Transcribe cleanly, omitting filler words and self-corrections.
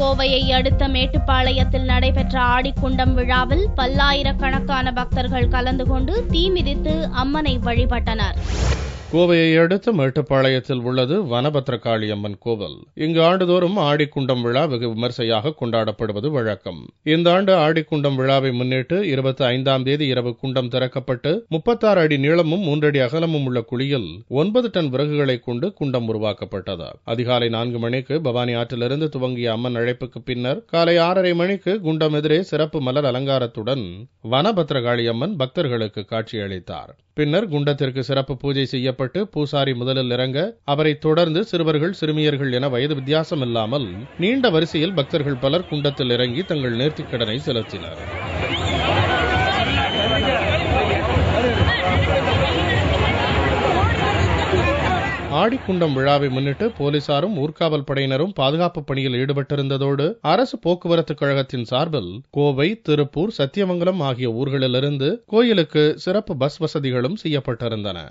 கோவையை அடுத்த மேட்டுப்பாளையத்தில் நடைபெற்ற ஆடிக்குண்டம் விழாவில் பல்லாயிரக்கணக்கான பக்தர்கள் கலந்து கொண்டு தீ மிதித்து அம்மனை வழிபட்டனர். கோவையை அடுத்த மேட்டுப்பாளையத்தில் உள்ளது வனபத்ரகாளி அம்மன் கோவில். இங்கு ஆண்டுதோறும் ஆடிக்குண்டம் விழா வெகு விமர்சையாக கொண்டாடப்படுவது வழக்கம். இந்த ஆண்டு ஆடிக்குண்டம் விழாவை முன்னிட்டு 25ஆம் தேதி இரவு குண்டம் திறக்கப்பட்டு 36 அடி நீளமும் 3 அடி அகலமும் உள்ள குழியில் 9 டன் விறகுகளை கொண்டு குண்டம் உருவாக்கப்பட்டது. அதிகாலை 4 மணிக்கு பவானி ஆற்றிலிருந்து துவங்கிய அம்மன் அழைப்புக்கு பின்னர் காலை 6:30 மணிக்கு குண்டம் எதிரே சிறப்பு மலர் அலங்காரத்துடன் வனபத்ரகாளி அம்மன் பக்தர்களுக்கு காட்சியளித்தார். பின்னர் குண்டத்திற்கு சிறப்பு பூஜை செய்யப்பட்டு பூசாரி முதலில் இறங்க, அவரை தொடர்ந்து சிறுவர்கள், சிறுமியர்கள் என வயது வித்தியாசம் இல்லாமல் நீண்ட வரிசையில் பக்தர்கள் பலர் குண்டத்தில் இறங்கி தங்கள் நேர்த்திக்கடனை செலுத்தினர். ஆடிக்குண்டம் விழாவை முன்னிட்டு போலீசாரும் ஊர்காவல் படையினரும் பாதுகாப்பு பணியில் ஈடுபட்டிருந்ததோடு அரசு போக்குவரத்து கழகத்தின் சார்பில் கோவை, திருப்பூர், சத்தியமங்கலம் ஆகிய ஊர்களிலிருந்து கோயிலுக்கு சிறப்பு பஸ் வசதிகளும் செய்யப்பட்டிருந்தன.